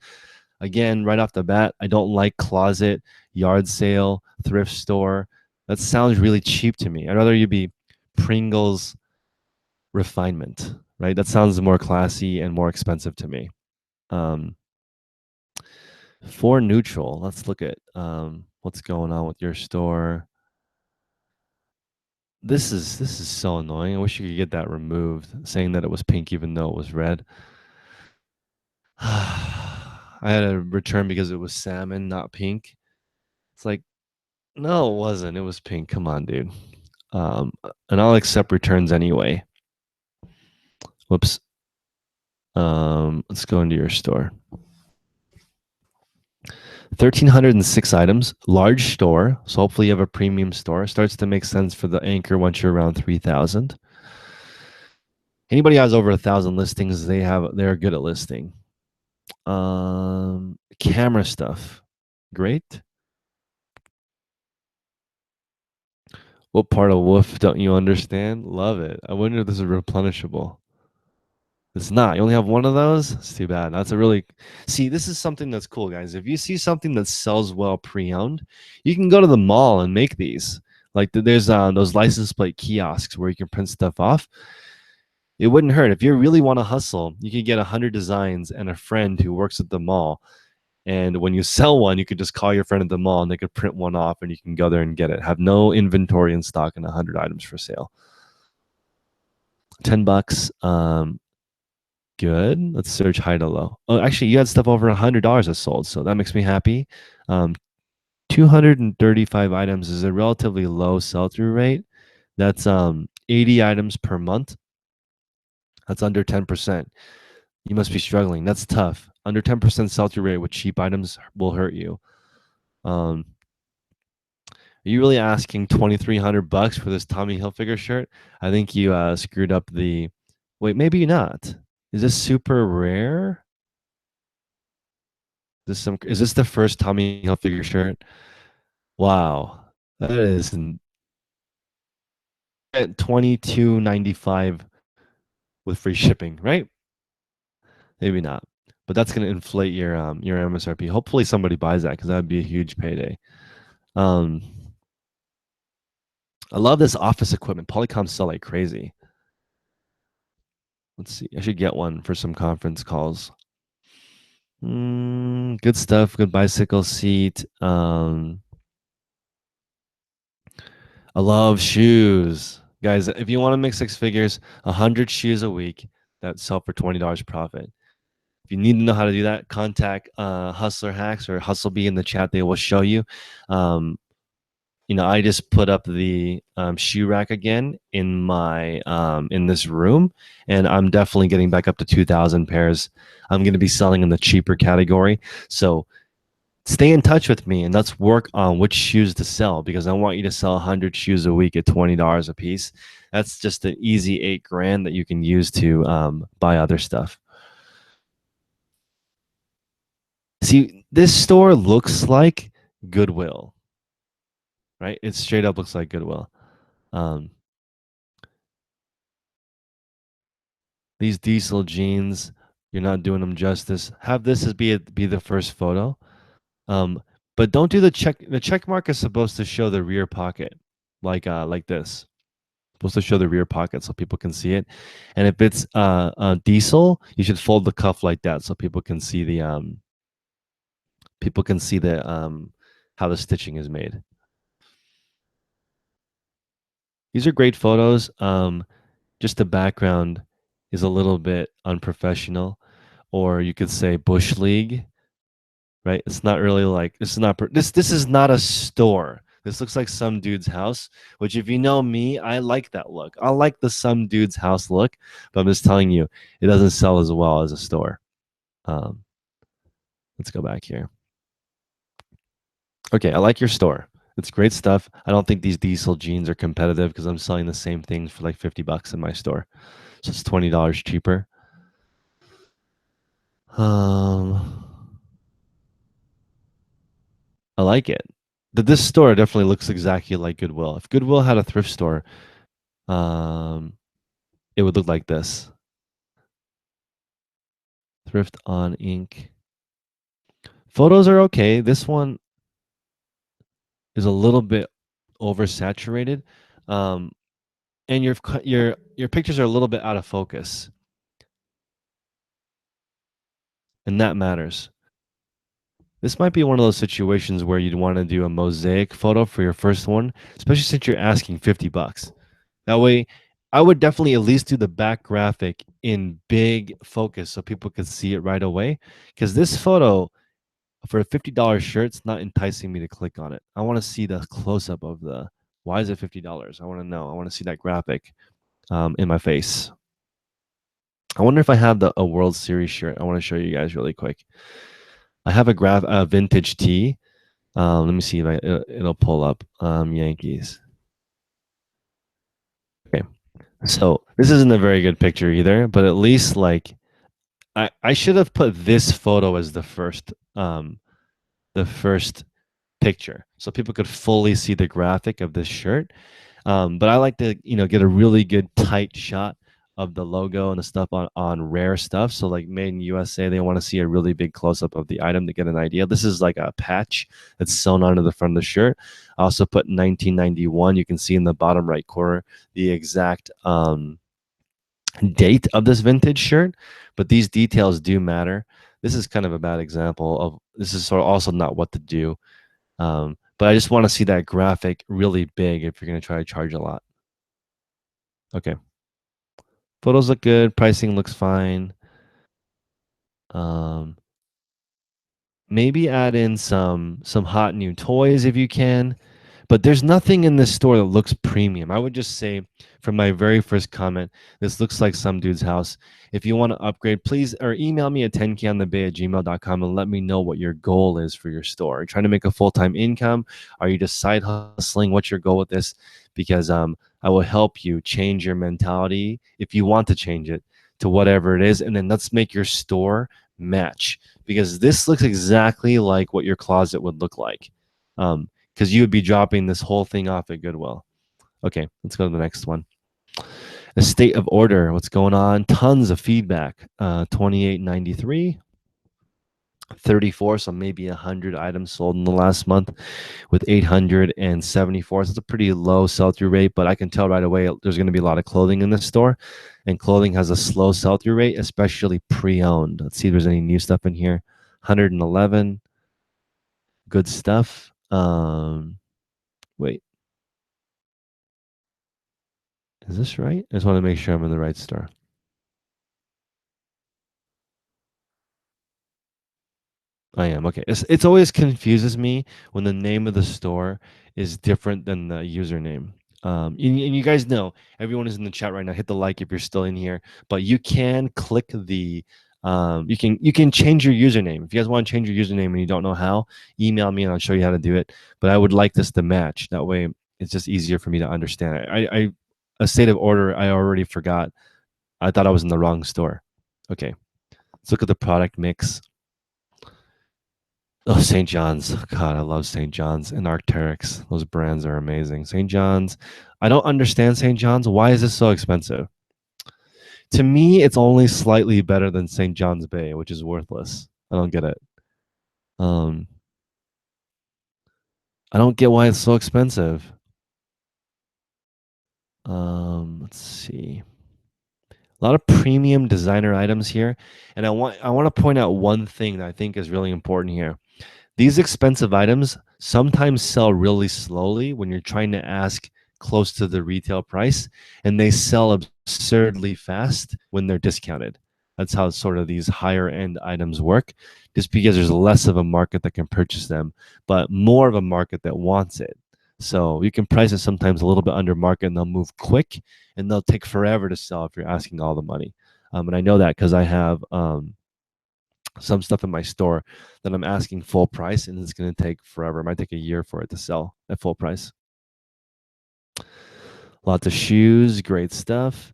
[SPEAKER 1] Again, right off the bat, I don't like closet, yard sale, thrift store. That sounds really cheap to me. I'd rather you be Pringles Refinement, right? That sounds more classy and more expensive to me. For neutral, let's look at what's going on with your store. This is so annoying. I wish you could get that removed, saying that it was pink even though it was red. I had a return because it was salmon, not pink. It's like, no, it wasn't. It was pink. Come on, dude. And I'll accept returns anyway. Whoops. Let's go into your store. 1,306 items, large store. So hopefully you have a premium store. Starts to make sense for the anchor once you're around 3,000. Anybody has over 1,000 listings, they're good at listing. Camera stuff. Great. What part of woof don't you understand? Love it. I wonder if this is replenishable. It's not. You only have one of those? It's too bad. That's a really see, this is something that's cool, guys. If you see something that sells well pre-owned, you can go to the mall and make these. Like there's those license plate kiosks where you can print stuff off. It wouldn't hurt. If you really want to hustle, you could get 100 designs and a friend who works at the mall. And when you sell one, you could just call your friend at the mall and they could print one off and you can go there and get it. Have no inventory in stock and 100 items for sale. $10. Good. Let's search high to low. Oh, actually, you had stuff over $100 that sold, so that makes me happy. 235 items is a relatively low sell-through rate. That's 80 items per month. That's under 10%. You must be struggling. That's tough. Under 10% sell-through rate with cheap items will hurt you. Are you really asking $2,300 for this Tommy Hilfiger shirt? I think you screwed up the. Wait, maybe not. Is this super rare? Is this the first Tommy Hilfiger shirt? Wow. That is at 22.95 with free shipping, right? Maybe not. But that's gonna inflate your MSRP. Hopefully somebody buys that because that would be a huge payday. Um I love this office equipment. Polycoms sell like crazy. Let's see. I should get one for some conference calls. Good stuff. Good bicycle seat. I love shoes. Guys, if you want to make six figures, 100 shoes a week that sell for $20 profit. If you need to know how to do that, contact Hustler Hacks or Hustlebee in the chat. They will show you. Um, I just put up the shoe rack again in my in this room, and I'm definitely getting back up to 2,000 pairs. I'm going to be selling in the cheaper category. So stay in touch with me and let's work on which shoes to sell because I want you to sell 100 shoes a week at $20 a piece. That's just an easy 8 grand that you can use to buy other stuff. See, this store looks like Goodwill, right? It straight up looks like Goodwill. Um, these diesel jeans, you're not doing them justice. Have this as be the first photo. But don't do the check. The check mark is supposed to show the rear pocket, like this. Supposed to show the rear pocket so people can see it. And if it's diesel, you should fold the cuff like that so people can see the how the stitching is made. These are great photos. Just the background is a little bit unprofessional, or you could say bush league, right? It's not really like this is not this is not a store. This looks like some dude's house, which if you know me, I like that look. I like the some dude's house look, but I'm just telling you, it doesn't sell as well as a store. Um, let's go back here. Okay, I like your store. It's great stuff. I don't think these diesel jeans are competitive because I'm selling the same things for like $50 in my store. So it's $20 cheaper. I like it. This store definitely looks exactly like Goodwill. If Goodwill had a thrift store, it would look like this. Thrift on ink. Photos are okay. This one is a little bit oversaturated, and your pictures are a little bit out of focus, and that matters. This might be one of those situations where you'd want to do a mosaic photo for your first one, especially since you're asking $50. That way, I would definitely at least do the back graphic in big focus so people could see it right away. Because this photo for a $50 shirt, it's not enticing me to click on it. I want to see the close up of the why is it $50? I want to know. I want to see that graphic in my face. I wonder if I have a World Series shirt. I want to show you guys really quick. I have a vintage tee. Let me see if it'll pull up Yankees. Okay, so this isn't a very good picture either, but at least like I should have put this photo as the first the first picture so people could fully see the graphic of this shirt. But I like to, get a really good tight shot of the logo and the stuff on rare stuff. So like made in USA, they want to see a really big close up of the item to get an idea. This is like a patch that's sewn onto the front of the shirt. I also put 1991. You can see in the bottom right corner the exact date of this vintage shirt, but these details do matter. This is kind of a bad example of this is sort of also not what to do. But I just want to see that graphic really big if you're going to try to charge a lot. Okay. Photos look good. Pricing looks fine. Um, Maybe add in some hot new toys if you can. But there's nothing in this store that looks premium. I would just say, from my very first comment, this looks like some dude's house. If you want to upgrade, please or email me at 10konthebay@gmail.com and let me know what your goal is for your store. Are you trying to make a full-time income? Are you just side hustling? What's your goal with this? Because I will help you change your mentality if you want to change it to whatever it is, and then let's make your store match. Because this looks exactly like what your closet would look like. Because you would be dropping this whole thing off at Goodwill. Okay, let's go to the next one. A state of order. What's going on? Tons of feedback. 2893, 34, so maybe 100 items sold in the last month with 874. So it's a pretty low sell-through rate, but I can tell right away there's going to be a lot of clothing in this store, and clothing has a slow sell-through rate, especially pre-owned. Let's see if there's any new stuff in here. 111. Good stuff. Wait. Is this right? I just want to make sure I'm in the right store. I am. Okay. It's always confuses me when the name of the store is different than the username. And you guys know, everyone is in the chat right now. Hit the like if you're still in here, but you can click the you can change your username. If you guys want to change your username and you don't know how, email me and I'll show you how to do it. But I would like this to match. That way it's just easier for me to understand. I a state of order I already forgot. I thought I was in the wrong store. Okay. Let's look at the product mix. Oh, St. John's. God, I love St. John's and Arc'teryx. Those brands are amazing. St. John's. I don't understand St. John's. Why is this so expensive? To me, it's only slightly better than St. John's Bay, which is worthless. I don't get it. Um, I don't get why it's so expensive. Let's see. A lot of premium designer items here, and I want to point out one thing that I think is really important here. These expensive items sometimes sell really slowly when you're trying to ask close to the retail price, and they sell absurdly fast when they're discounted. That's how sort of these higher end items work, just because there's less of a market that can purchase them, but more of a market that wants it. So you can price it sometimes a little bit under market and they'll move quick and they'll take forever to sell if you're asking all the money. And I know that because I have some stuff in my store that I'm asking full price and it's going to take forever. It might take a year for it to sell at full price. Lots of shoes, great stuff.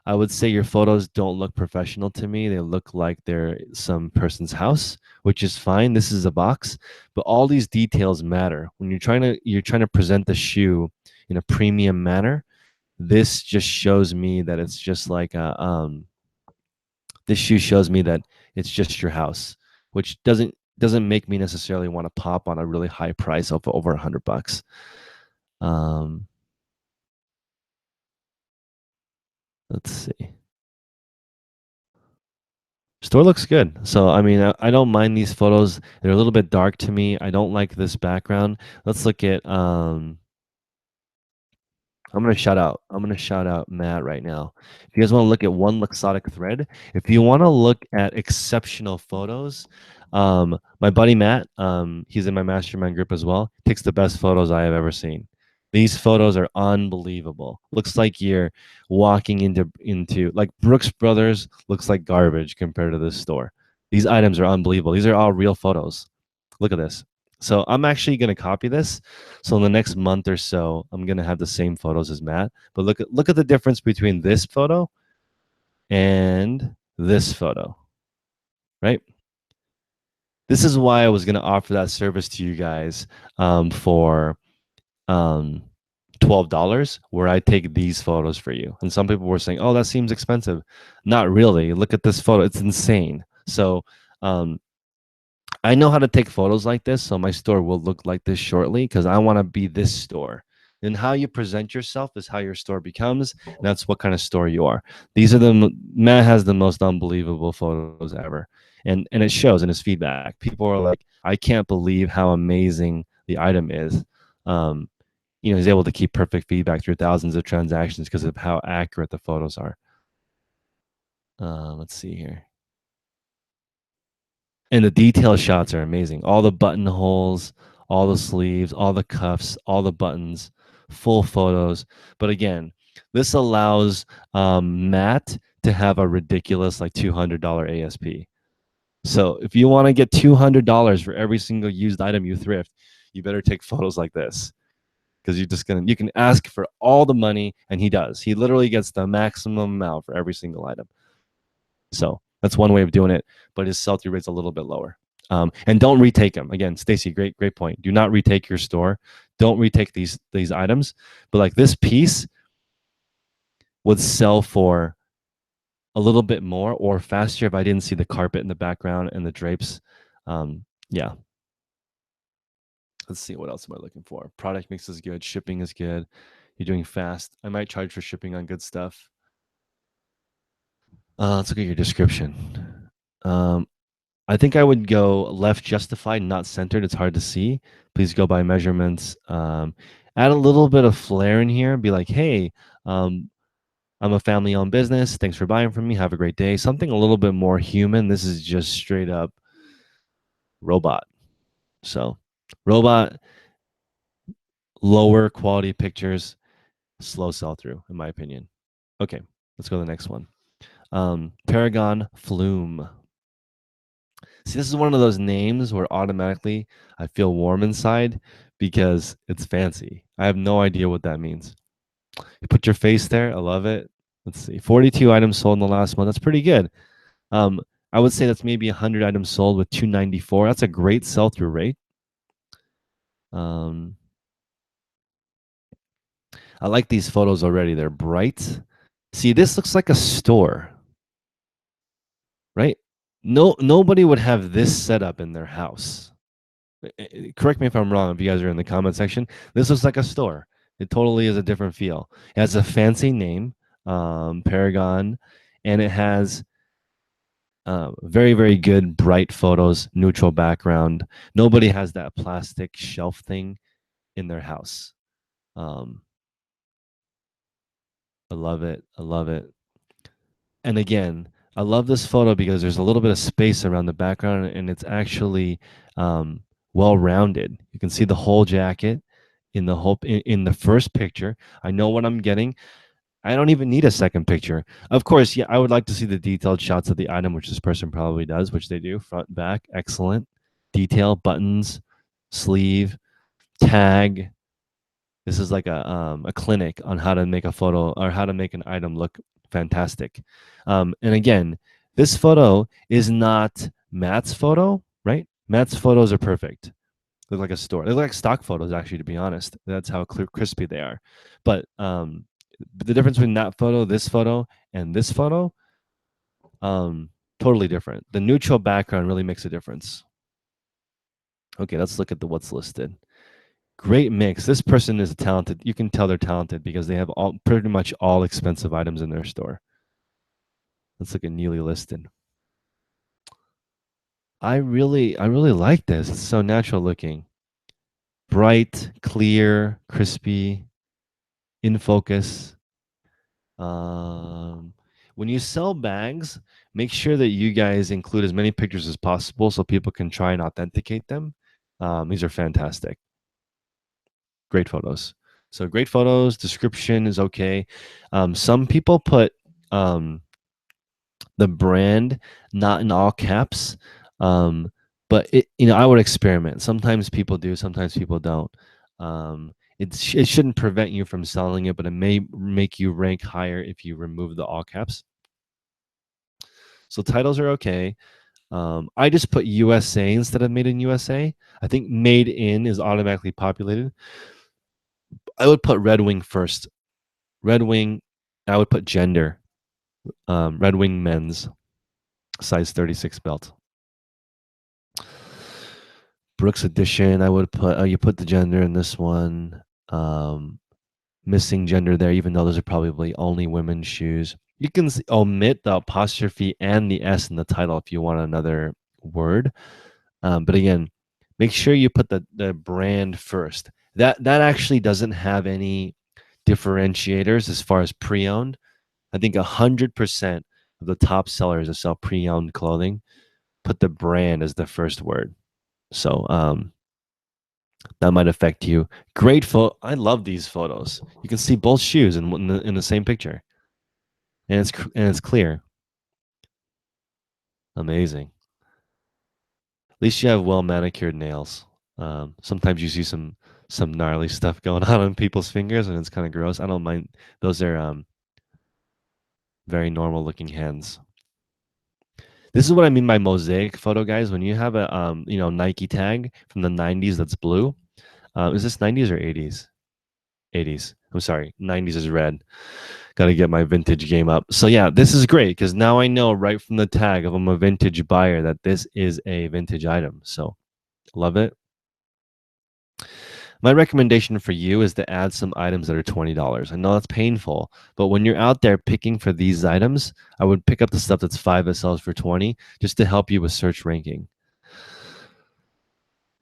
[SPEAKER 1] I would say your photos don't look professional to me. They look like they're some person's house, which is fine. This is a box, but all these details matter. When you're trying to present the shoe in a premium manner, this just shows me that it's just like this shoe shows me that it's just your house, which doesn't make me necessarily want to pop on a really high price of over $100. Um, let's see. Store looks good. So I mean, I don't mind these photos. They're a little bit dark to me. I don't like this background. Let's look at I'm gonna shout out Matt right now. If you guys want to look at one Luxottic thread, if you want to look at exceptional photos, my buddy Matt, he's in my mastermind group as well, takes the best photos I have ever seen. These photos are unbelievable. Looks like you're walking into like Brooks Brothers looks like garbage compared to this store. These items are unbelievable. These are all real photos. Look at this. So I'm actually going to copy this. So in the next month or so, I'm going to have the same photos as Matt. But look at the difference between this photo and this photo, right? This is why I was going to offer that service to you guys for um, $12, where I take these photos for you. And some people were saying, "Oh, that seems expensive." Not really. Look at this photo; it's insane. So um, I know how to take photos like this, so my store will look like this shortly because I want to be this store. And how you present yourself is how your store becomes. And that's what kind of store you are. These are Matt has the most unbelievable photos ever, and it shows in his feedback. People are like, "I can't believe how amazing the item is." Um, he's able to keep perfect feedback through thousands of transactions because of how accurate the photos are. Let's see here. And the detail shots are amazing. All the buttonholes, all the sleeves, all the cuffs, all the buttons, full photos. But again, this allows Matt to have a ridiculous like $200 ASP. So if you want to get $200 for every single used item you thrift, you better take photos like this, because you can ask for all the money, and he does. He literally gets the maximum amount for every single item. So that's one way of doing it, but his sell-through rate's a little bit lower. And don't retake them. Again, Stacy, great point. Do not retake your store. Don't retake these items. But like this piece would sell for a little bit more or faster if I didn't see the carpet in the background and the drapes. Yeah. Let's see, what else am I looking for? Product mix is good. Shipping is good. You're doing fast. I might charge for shipping on good stuff. Let's look at your description. I think I would go left justified, not centered. It's hard to see. Please go by measurements. Add a little bit of flair in here. Be like, hey, I'm a family-owned business. Thanks for buying from me. Have a great day. Something a little bit more human. This is just straight up robot. So, robot, lower quality pictures, slow sell through, in my opinion. Okay, let's go to the next one. Paragon Flume. See, this is one of those names where automatically I feel warm inside because it's fancy. I have no idea what that means. You put your face there. I love it. Let's see. 42 items sold in the last month. That's pretty good. I would say that's maybe 100 items sold with 294. That's a great sell-through rate. I like these photos already. They're bright. See, this looks like a store, right? Nobody would have this setup in their house. Correct me if I'm wrong, if you guys are in the comment section. This looks like a store. It totally is a different feel. It has a fancy name, Paragon, and it has very, very good bright photos, neutral background. Nobody has that plastic shelf thing in their house. I love it. I love it. And again, I love this photo because there's a little bit of space around the background, and it's actually well-rounded. You can see the whole jacket in the first picture. I know what I'm getting. I don't even need a second picture. Of course, yeah, I would like to see the detailed shots of the item, which this person probably does, which they do, front, back, excellent. Detail, buttons, sleeve, tag. This is like a clinic on how to make a photo or how to make an item look fantastic. And again, this photo is not Matt's photo, right? Matt's photos are perfect. They look like a store. They look like stock photos, actually, to be honest. That's how clear, crispy they are. But the difference between that photo, this photo, and this photo, totally different. The neutral background really makes a difference. Okay, let's look at the what's listed. Great mix. This person is talented. You can tell they're talented because they have pretty much all expensive items in their store. Let's look at newly listed. I really like this. It's so natural looking. Bright, clear, crispy, in focus. When you sell bags, make sure that you guys include as many pictures as possible so people can try and authenticate them. These are fantastic. Great photos. So great photos. Description is okay. Some people put the brand not in all caps, but I would experiment. Sometimes people do, sometimes people don't. It shouldn't prevent you from selling it, but it may make you rank higher if you remove the all caps. So titles are okay. I just put USA instead of made in USA. I think made in is automatically populated. I would put Red Wing first. Red Wing, I would put gender. Red Wing men's, size 36 belt. Brooks edition, I would put, you put the gender in this one. Missing gender there, even though those are probably only women's shoes. You can omit the apostrophe and the S in the title if you want another word. But again, make sure you put the brand first. That actually doesn't have any differentiators as far as pre-owned. I think 100% of the top sellers that sell pre-owned clothing put the brand as the first word. So that might affect you. Great photo. I love these photos. You can see both shoes in the same picture, and it's clear. Amazing. At least you have well manicured nails. Sometimes you see some gnarly stuff going on people's fingers, and it's kind of gross. I don't mind. Those are very normal looking hands. This is what I mean by mosaic photo, guys. When you have a Nike tag from the 90s that's blue, is this 90s or 80s? 80s. I'm sorry, 90s is red. Got to get my vintage game up. So yeah, this is great because now I know right from the tag if I'm a vintage buyer that this is a vintage item. So love it. My recommendation for you is to add some items that are $20. I know that's painful, but when you're out there picking for these items, I would pick up the stuff that's 5 that sells for 20 just to help you with search ranking.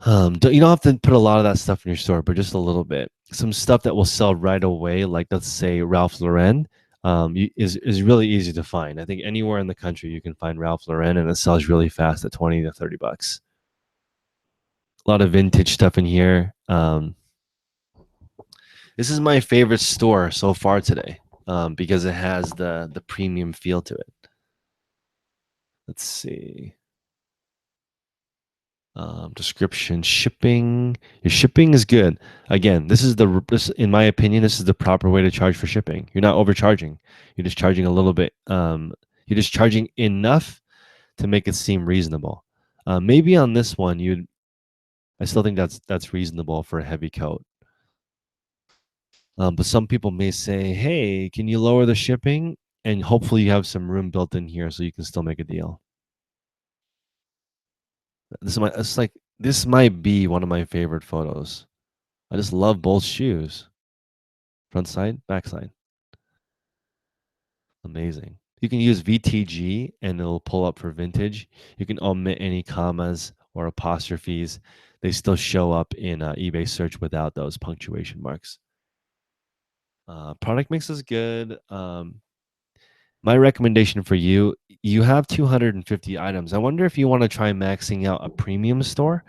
[SPEAKER 1] You don't have to put a lot of that stuff in your store, but just a little bit. Some stuff that will sell right away, like let's say Ralph Lauren, is really easy to find. I think anywhere in the country you can find Ralph Lauren, and it sells really fast at 20 to 30 bucks. A lot of vintage stuff in here. This is my favorite store so far today because it has the premium feel to it. Let's see. Description, shipping. Your shipping is good. Again, this, in my opinion, this is the proper way to charge for shipping. You're not overcharging. You're just charging a little bit. You're just charging enough to make it seem reasonable. Maybe on this one, I still think that's reasonable for a heavy coat. But some people may say, "Hey, can you lower the shipping?" And hopefully, you have some room built in here so you can still make a deal. This might be one of my favorite photos. I just love both shoes. Front side, back side. Amazing. You can use VTG and it'll pull up for vintage. You can omit any commas or apostrophes. They still show up in eBay search without those punctuation marks. Product mix is good. My recommendation for you, you have 250 items. I wonder if you want to try maxing out a premium store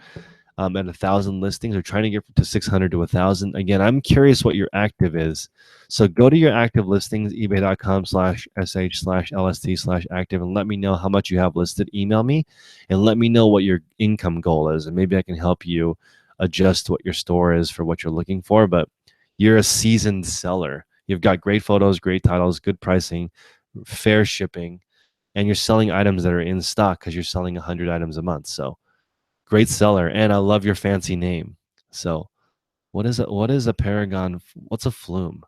[SPEAKER 1] at 1,000 listings or trying to get to 600 to 1,000. Again, I'm curious what your active is. So go to your active listings, ebay.com/sh/lst/active, and let me know how much you have listed. Email me and let me know what your income goal is. And maybe I can help you adjust what your store is for what you're looking for. But you're a seasoned seller. You've got great photos, great titles, good pricing, fair shipping, and you're selling items that are in stock because you're selling 100 items a month. So great seller, and I love your fancy name. So what is a paragon? What's a flume?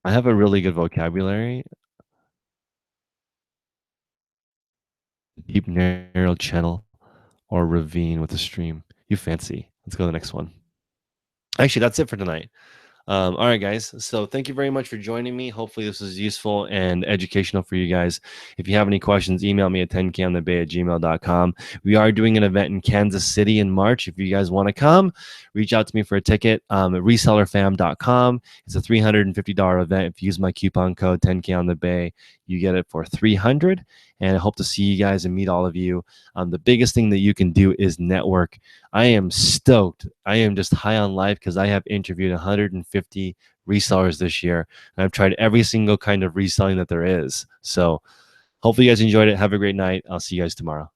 [SPEAKER 1] I have a really good vocabulary. Deep narrow channel or ravine with a stream. You fancy. Let's go to the next one. Actually, that's it for tonight. All right, guys. So thank you very much for joining me. Hopefully this was useful and educational for you guys. If you have any questions, email me at 10konthebay@gmail.com. We are doing an event in Kansas City in March. If you guys want to come, reach out to me for a ticket at resellerfam.com. It's a $350 event. If you use my coupon code 10konthebay, you get it for $300. And I hope to see you guys and meet all of you. The biggest thing that you can do is network. I am stoked. I am just high on life because I have interviewed 150 resellers this year. And I've tried every single kind of reselling that there is. So hopefully you guys enjoyed it. Have a great night. I'll see you guys tomorrow.